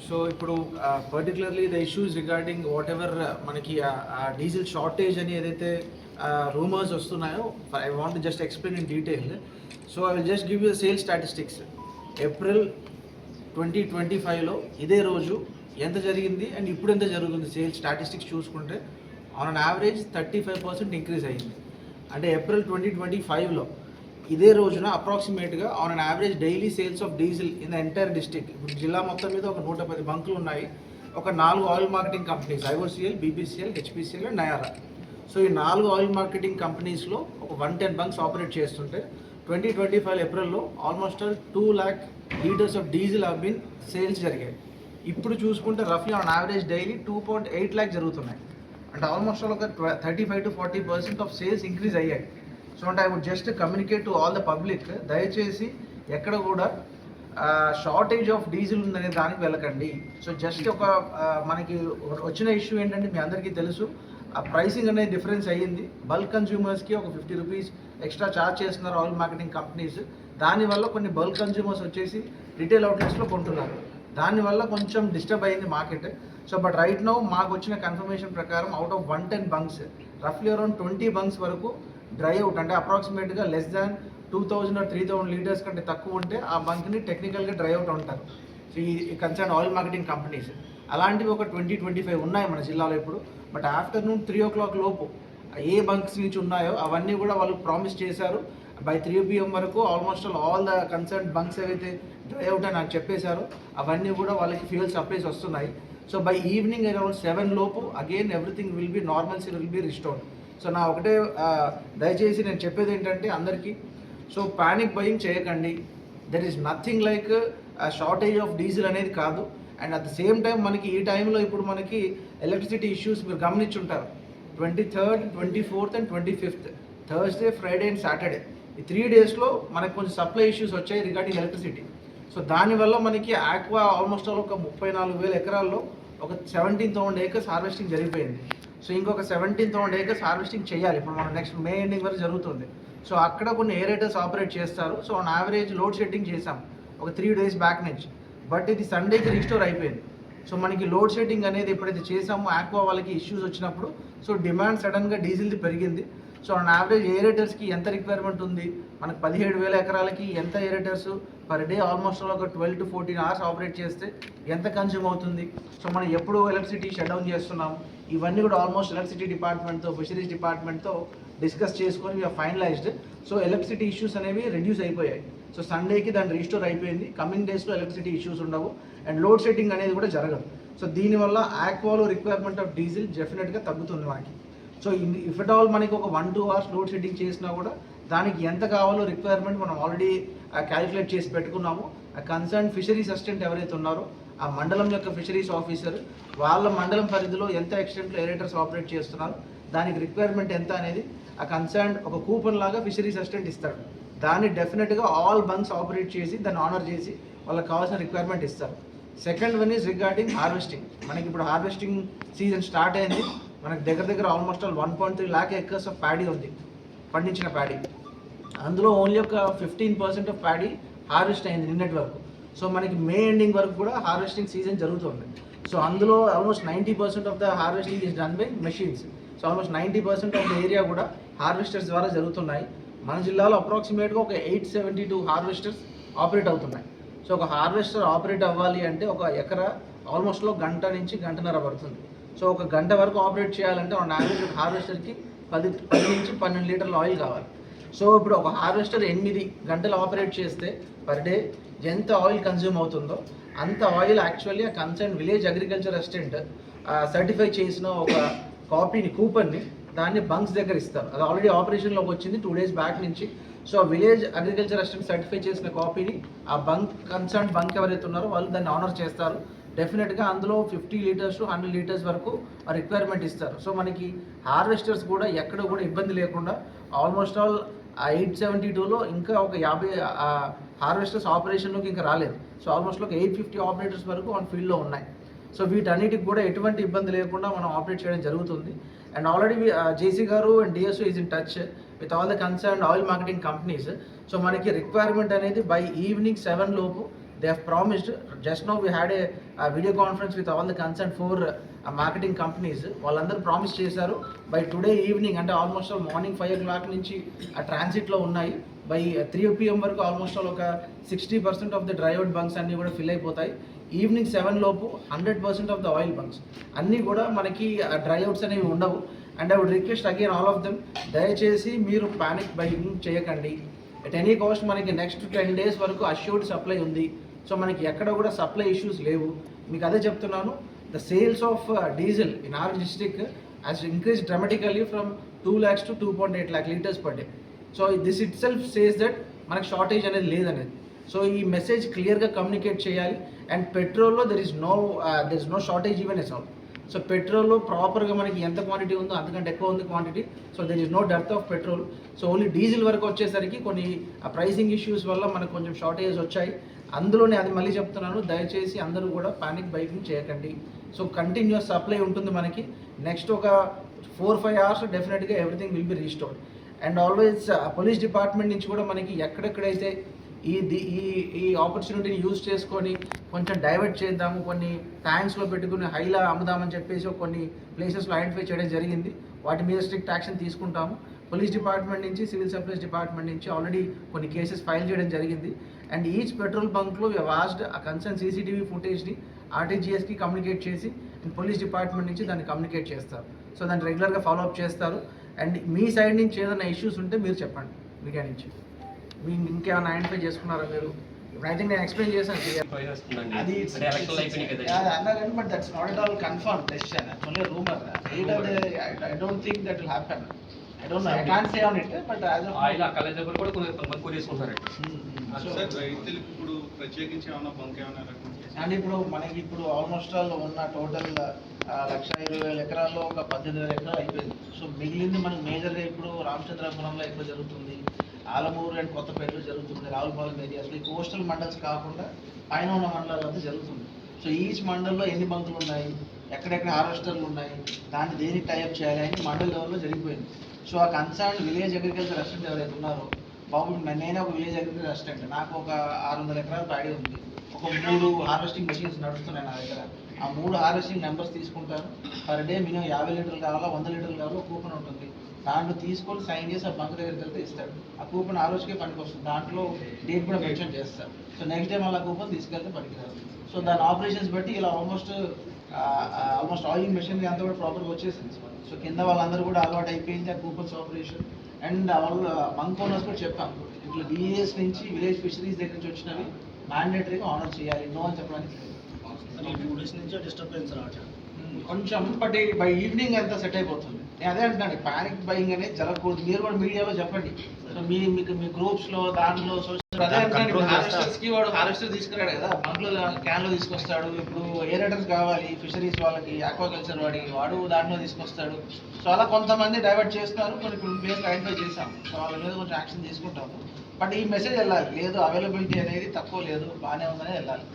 So ఇప్పుడు particularly the issues regarding whatever మనకి diesel shortage అని ఏదైతే రూమర్స్ వస్తున్నాయో, I want just explain in detail. So I will just give you sale statistics. April 2025లో ఇదే రోజు ఎంత జరిగింది అండ్ ఇప్పుడు ఎంత జరుగుతుంది సేల్ స్టాటిస్టిక్స్ చూసుకుంటే ఆన్ అన్ యావరేజ్ 35% ఇంక్రీజ్ అయ్యింది. అంటే ఏప్రిల్ 2025లో ఇదే రోజున అప్రాక్సిమేట్గా on an average daily sales of diesel in the entire district, ఇప్పుడు జిల్లా మొత్తం మీద ఒక 110 బంకులు ఉన్నాయి, ఒక 4 oil marketing companies IOCL, BPCL, HPCL and Nayara. So ఈ 4 ఆయిల్ మార్కెటింగ్ కంపెనీస్లో ఒక 110 బంక్స్ ఆపరేట్ చేస్తుంటే 2025 ఏప్రిల్లో almost 2 lakh liters of diesel have been sales జరిగాయి. ఇప్పుడు చూసుకుంటే రఫ్లీ ఆన్ యావరేజ్ డైలీ 2.8 lakh జరుగుతున్నాయి. అంటే ఆల్మోస్ట్ ఒక 35 to 40% ఆఫ్ సేల్స్ ఇంక్రీజ్ అయ్యాయి. సో అంటే I would just communicate to all the public, దయచేసి ఎక్కడ కూడా షార్టేజ్ ఆఫ్ డీజిల్ ఉందనే దానికి వెళ్ళకండి. సో జస్ట్ ఒక మనకి వచ్చిన ఇష్యూ ఏంటంటే మీ అందరికీ తెలుసు, ఆ ప్రైసింగ్ అనేది డిఫరెన్స్ అయ్యింది. బల్క్ కన్జ్యూమర్స్కి ఒక 50 రూపీస్ ఎక్స్ట్రా ఛార్జ్ చేస్తున్నారు ఆయిల్ మార్కెటింగ్ కంపెనీస్. దానివల్ల కొన్ని బల్క్ కన్జ్యూమర్స్ వచ్చేసి రిటైల్ అవుట్లెట్స్లో కొంటున్నారు, దానివల్ల కొంచెం డిస్టర్బ్ అయింది market. So but right now మాకు వచ్చిన కన్ఫర్మేషన్ ప్రకారం అవుట్ ఆఫ్ 110 బంక్స్ రఫ్లీ అరౌండ్ 20 బంక్స్ వరకు డ్రై అవుట్, అంటే అప్రాక్సిమేట్గా లెస్ దాన్ 2000 or 3000 లీటర్స్ కంటే తక్కువ ఉంటే ఆ బంక్ని టెక్నికల్గా డ్రై అవుట్ అంటారు. సో ఈ కన్సర్న్ ఆయిల్ మార్కెటింగ్ కంపెనీస్ అలాంటివి ఒక 20-25 ఉన్నాయి మన జిల్లాలో ఇప్పుడు. బట్ ఆఫ్టర్నూన్ 3 o'clock లోపు ఏ బంక్స్ నుంచి ఉన్నాయో అవన్నీ కూడా వాళ్ళు ప్రామిస్ చేశారు. బై 3 PM వరకు almost all the concern bunks ఏవైతే డ్రై అవుట్ అని నాకు చెప్పేశారో అవన్నీ కూడా వాళ్ళకి ఫ్యూయల్ సప్లైస్ వస్తున్నాయి. సో బై ఈవినింగ్ అరౌండ్ 7 లోపు again everything will be normalcy will be restored. So నా ఒకటే దయచేసి నేను చెప్పేది ఏంటంటే అందరికీ, సో ప్యానిక్ బయింగ్ చేయకండి. There is nothing like shortage of diesel అనేది కాదు. And at the same time మనకి ఈ టైంలో ఇప్పుడు మనకి ఎలక్ట్రిసిటీ ఇష్యూస్ మీరు గమనించుంటారు. 23rd, 24th and 25th Thursday, Friday and Saturday ఈ 3 daysలో మనకు కొంచెం సప్లై ఇష్యూస్ వచ్చాయి రిగార్డింగ్ ఎలక్ట్రిసిటీ. సో దానివల్ల మనకి ఆక్వా ఆల్మోస్ట్ ఒక 34,000 ఎకరాల్లో ఒక 17,000 acres హార్వెస్టింగ్ జరిగిపోయింది. సో ఇంకొక 17,000 acres హార్వెస్టింగ్ చేయాలి. ఇప్పుడు మనం నెక్స్ట్ మే ఎండింగ్ వరకు జరుగుతుంది. సో అక్కడ కొన్ని ఏరేటర్స్ ఆపరేట్ చేస్తారు. So on average load shedding చేసాం ఒక 3 days బ్యాక్ నుంచి. బట్ ఇది సండేకి రీస్టోర్ అయిపోయింది. సో మనకి లోడ్ షెడ్డింగ్ అనేది ఎప్పుడైతే చేసామో ఆక్వా వాళ్ళకి ఇష్యూస్ వచ్చినప్పుడు సో డిమాండ్ సడన్గా డీజిల్ది పెరిగింది. సో ఆన్ యావరేజ్ ఏరేటర్స్కి ఎంత రిక్వైర్మెంట్ ఉంది, మనకు 17,000 ఎకరాలకి ఎంత ఏరేటర్స్ పర్ డే ఆల్మోస్ట్ ఒక 12 to 14 hours ఆపరేట్ చేస్తే ఎంత కన్జ్యూమ్ అవుతుంది. సో మనం ఎప్పుడు ఎలక్ట్రిసిటీ షట్ డౌన్ చేస్తున్నాం, ఇవన్నీ కూడా ఆల్మోస్ట్ ఎలక్ట్రిసిటీ డిపార్ట్మెంట్తో, ఫిషరీస్ డిపార్ట్మెంట్తో డిస్కస్ చేసుకొని we are finalized. So electricity issues అనేవి రెడ్యూస్ అయిపోయాయి. సో సండేకి దాన్ని రీస్టోర్ అయిపోయింది. కమింగ్ డేస్లో ఎలక్ట్రిసిటీ ఇష్యూస్ ఉండవు అండ్ లోడ్ షెడ్డింగ్ అనేది కూడా జరగదు. సో దీనివల్ల ఆక్వాలో రిక్వైర్మెంట్ ఆఫ్ డీజిల్ డెఫినెట్గా తగ్గుతుంది మనకి. సో ఇఫ్ ఎట్ ఆల్ మనకి ఒక 1-2 hours లోడ్ షెడ్డింగ్ చేసినా కూడా దానికి ఎంత కావాలో రిక్వైర్మెంట్ మనం ఆల్రెడీ క్యాలిక్యులేట్ చేసి పెట్టుకున్నాము. ఆ కన్సర్న్ ఫిషరీస్ అసిస్టెంట్ ఎవరైతే ఉన్నారో ఆ మండలం యొక్క ఫిషరీస్ ఆఫీసర్ వాళ్ళ మండలం పరిధిలో ఎంత ఎక్స్టెంట్లో ఏరేటర్స్ ఆపరేట్ చేస్తున్నారు, దానికి రిక్వైర్మెంట్ ఎంత అనేది ఆ కన్సర్న్ ఒక కూపన్ లాగా ఫిషరీస్ అసిస్టెంట్ ఇస్తాడు. దాన్ని డెఫినెట్గా ఆల్ బంక్స్ ఆపరేట్ చేసి దాన్ని ఆనర్ చేసి వాళ్ళకి కావాల్సిన రిక్వైర్మెంట్ ఇస్తారు. Second one is regarding harvesting. మనకి ఇప్పుడు హార్వెస్టింగ్ సీజన్ స్టార్ట్ అయింది. మనకి దగ్గర almost 1.3 lakh acres of paddy ఉంది, పండించిన ప్యాడీ. అందులో ఓన్లీ ఒక 15% ఆఫ్ ప్యాడీ హార్వెస్ట్ అయింది నిన్నటి వరకు. సో మనకి మే ఎండింగ్ వరకు కూడా హార్వెస్టింగ్ సీజన్ జరుగుతుంది. సో అందులో almost 90% of the harvesting is done by machines. So almost 90% of the area కూడా హార్వెస్టర్స్ ద్వారా జరుగుతున్నాయి. మన జిల్లాలో అప్రాక్సిమేట్గా ఒక 872 హార్వెస్టర్స్ ఆపరేట్ అవుతున్నాయి. సో ఒక హార్వెస్టర్ ఆపరేట్ అవ్వాలి అంటే ఒక ఎకరా ఆల్మోస్ట్లో 1 గంట నుంచి 1.5 గంటలు పడుతుంది. సో 1 గంట వరకు ఆపరేట్ చేయాలంటే ఆన్ యావరేజ్ హార్వెస్టర్కి 10 నుంచి 12 లీటర్ల ఆయిల్ కావాలి. సో ఇప్పుడు ఒక హార్వెస్టర్ 8 గంటలు ఆపరేట్ చేస్తే పర్ డే ఎంత ఆయిల్ కన్జ్యూమ్ అవుతుందో అంత ఆయిల్ యాక్చువల్లీ ఆ concern village agriculture assistant certify చేసిన ఒక కాపీని, కూపన్ని దాన్ని బంక్స్ దగ్గర ఇస్తారు. అది ఆల్రెడీ ఆపరేషన్లోకి వచ్చింది 2 days బ్యాక్ నుంచి. So village agriculture assistant certify చేసిన కాపీని ఆ బంక్ కన్సర్న్ బంక్ ఎవరైతే ఉన్నారో వాళ్ళు దాన్ని ఆనర్ చేస్తారు. డెఫినెట్గా అందులో 50 లీటర్స్ to 100 లీటర్స్ వరకు రిక్వైర్మెంట్ ఇస్తారు. సో మనకి హార్వెస్టర్స్ కూడా ఎక్కడ కూడా ఇబ్బంది లేకుండా ఆల్మోస్ట్ ఆల్ 872లో ఇంకా ఒక 50 హార్వెస్టర్స్ ఆపరేషన్లోకి ఇంకా రాలేదు. సో ఆల్మోస్ట్ ఒక 850 ఆపరేటర్స్ వరకు ఆన్ ఫీల్డ్లో ఉన్నాయి. సో వీటన్నిటికి కూడా ఎటువంటి ఇబ్బంది లేకుండా మనం ఆపరేట్ చేయడం జరుగుతుంది. అండ్ ఆల్రెడీ జేసీ గారు and DSO is in touch with all the concern oil marketing companies. So మనకి రిక్వైర్మెంట్ అనేది బై ఈవినింగ్ 7 లోపు they have promised. Just now we had a video conference with all the concerned 4 marketing companies. వాళ్ళందరూ promise చేశారు by today evening, అంటే almost all morning 5 o'clock నుంచి ఆ ట్రాన్సిట్లో ఉన్నాయి. By 3 PM వరకు ఆల్మోస్ట్ ఆల్ ఒక 60% of the dry out bunks అన్నీ కూడా ఫిల్ అయిపోతాయి. ఈవినింగ్ 7 లోపు 100% ఆఫ్ ద ఆయిల్ బంక్స్ అన్నీ కూడా మనకి డ్రై అవుట్స్ అనేవి ఉండవు. And I would request again all of them, దయచేసి మీరు ప్యానిక్ బయింగ్ చేయకండి. ఎట్ ఎనీ కాస్ట్ మనకి నెక్స్ట్ 10 days వరకు అష్యూర్డ్ సప్లై ఉంది. సో మనకి ఎక్కడ కూడా సప్లై ఇష్యూస్ లేవు. మీకు అదే చెప్తున్నాను, the sales of diesel in our district has increased dramatically from 2 lakhs to 2.8 lakh liters per day. So this itself says that మనకి షార్టేజ్ అనేది లేదనేది. సో ఈ మెసేజ్ క్లియర్గా కమ్యూనికేట్ చేయాలి. అండ్ పెట్రోల్లో there is no shortage even as all. So పెట్రోల్లో ప్రాపర్గా మనకి ఎంత క్వాంటిటీ ఉందో అంతకంటే ఎక్కువ ఉంది quantity. So there is no dearth of petrol. So only diesel వరకు వచ్చేసరికి కొన్ని ప్రైసింగ్ ఇష్యూస్ వల్ల మనకు కొంచెం షార్టేజెస్ వచ్చాయి. అందులోనే అది మళ్ళీ చెప్తున్నాను, దయచేసి అందరూ కూడా పానిక్ బైకింగ్ చేయకండి. సో కంటిన్యూస్ సప్లై ఉంటుంది మనకి. నెక్స్ట్ ఒక 4-5 hours డెఫినెట్గా everything will be restored. And always police department నుంచి కూడా మనకి ఎక్కడెక్కడైతే ఈ ఆపర్చునిటీని యూజ్ చేసుకొని కొంచెం డైవర్ట్ చేద్దాము, కొన్ని ట్యాంక్స్లో పెట్టుకుని హైలా అమ్ముదామని చెప్పేసి కొన్ని ప్లేసెస్లో ఐడెంటిఫై చేయడం జరిగింది. వాటి మీద స్ట్రిక్ట్ యాక్షన్ తీసుకుంటాము. పోలీస్ డిపార్ట్మెంట్ నుంచి, సివిల్ సప్లైస్ డిపార్ట్మెంట్ నుంచి ఆల్రెడీ కొన్ని కేసెస్ ఫైల్ చేయడం జరిగింది. అండ్ ఈచ్ పెట్రోల్ బంక్లో వాస్డ్ ఆ కన్సర్న్ CCTV ఫుటేజ్ని RTGSకి కమ్యూనికేట్ చేసి అండ్ పోలీస్ డిపార్ట్మెంట్ నుంచి దాన్ని కమ్యూనికేట్ చేస్తారు. సో దాన్ని రెగ్యులర్గా ఫాలోఅప్ చేస్తారు. అండ్ మీ సైడ్ నుంచి ఏదైనా ఇష్యూస్ ఉంటే మీరు చెప్పండి. మీకే నుంచి మీరు ఇంకేమైనా ఐడెంటిఫై చేసుకున్నారా మీరు? ఇప్పుడు ఐ థింక్ నేను ఎక్స్ప్లెయిన్ చేశాను. అది అన్నా కానీ but that's not at all confirm decision. Only rumour. I don't think that will happen. I don't know. I can't say on it, but as of oil college దగ్గర కూడా కొంతమంది కొనేసుకుంటారు. Sir రైతులకు ఇప్పుడు ప్రత్యేకించి ఏమైనా బంక్ ఏమైనా అంటే ఇప్పుడు మనకి ఇప్పుడు ఆల్మోస్ట్ ఆల్ ఉన్న టోటల్ 1,20,000 ఎకరాల్లో ఒక 18,000 ఎకరాలు అయిపోయింది. సో మిగిలింది మనకి మేజర్గా ఇప్పుడు రామచంద్రపురంలో ఎక్కువ జరుగుతుంది, ఆలమూరు అండ్ కొత్తపేటలో జరుగుతుంది, రావులపాలెం ఏరియాస్లో. ఈ కోస్టల్ మండల్స్ కాకుండా పైన ఉన్న మండలాల్లో జరుగుతుంది. సో ఈచ్ మండల్లో ఎన్ని బంకులు ఉన్నాయి, ఎక్కడెక్కడ హార్వెస్టర్లు ఉన్నాయి, దాన్ని దేనికి టైఅప్ చేయాలి అని మండల్ లెవెల్లో జరిగిపోయింది. సో ఆ కన్సర్న్ విలేజ్ అగ్రికల్చర్ అసిస్టెంట్ ఎవరైతే ఉన్నారో, బాబు నేనే ఒక విలేజ్ అగ్రికల్చర్ అసిస్టెంట్, నాకు ఒక 600 ఎకరాల ప్యాడీ ఉంది, ఒక 3 హార్వెస్టింగ్ మెషిన్స్ నడుస్తున్నాయి నా దగ్గర. ఆ 3 హార్వెస్టింగ్ నెంబర్స్ తీసుకుంటాను. పర్ డే మినిమం 50 లీటర్లు కావాలా, 100 లీటర్లు కావాలో కూపన్ ఉంటుంది. దాంట్లో తీసుకొని సైన్ చేసి ఆ బంక్ దగ్గరికి వెళ్తే ఇస్తాడు. ఆ కూపన్ ఆ రోజుకే పనికి వస్తుంది. దాంట్లో డేట్ కూడా మెన్షన్ చేస్తారు. సో నెక్స్ట్ డే మళ్ళీ కూపన్ తీసుకెళ్తే పనికిరాదు. సో దాని ఆపరేషన్స్ బట్టి ఇలా ఆల్మోస్ట్ ఆయిలింగ్ మెషిన్ అంతా కూడా ప్రాపర్గా వచ్చేసింది. సో కింద వాళ్ళందరూ కూడా అలవాటు అయిపోయింది ఆ కూపన్స్ ఆపరేషన్. అండ్ వాళ్ళు బంక్ ఓనర్స్ కూడా చెప్పాం, ఇట్లా విలేజ్ నుంచి విలేజ్ ఫిషరీస్ దగ్గర నుంచి వచ్చినవి మ్యాండేటరీగా ఆనర్ చేయాలి, నో అని చెప్పడానికి లేదు. 2 days నుంచి డిస్టర్బెన్స్ కొంచెం బట్ బై ఈవినింగ్ అంతా సెట్ అయిపోతుంది. నేను అదే అంటున్నాను, పానిక్ బయింగ్ అనేది జరగకూడదు. మీరు కూడా మీడియాలో చెప్పండి. సో మీకు మీ గ్రూప్స్లో దాంట్లో సోషల్ అదే అంటున్నాను. హార్వెస్టర్స్కి వాడు హార్వెస్టర్ తీసుకురాడు కదా, బంక్లో క్యాన్లో తీసుకొస్తాడు. ఇప్పుడు ఏరేటర్స్ కావాలి ఫిషరీస్ వాళ్ళకి, ఆక్వాకల్చర్ వాడు దాంట్లో తీసుకొస్తాడు. సో అలా కొంతమంది డైవర్ట్ చేస్తారు. కొన్ని ప్లేస్లు ఐడెంటిఫై చేసాం. సో వాళ్ళ మీద కొంచెం యాక్షన్ తీసుకుంటాము. బట్ ఈ మెసేజ్ వెళ్ళాలి, లేదు అవైలబిలిటీ అనేది తక్కువ లేదు, బాగానే ఉందనే వెళ్ళాలి.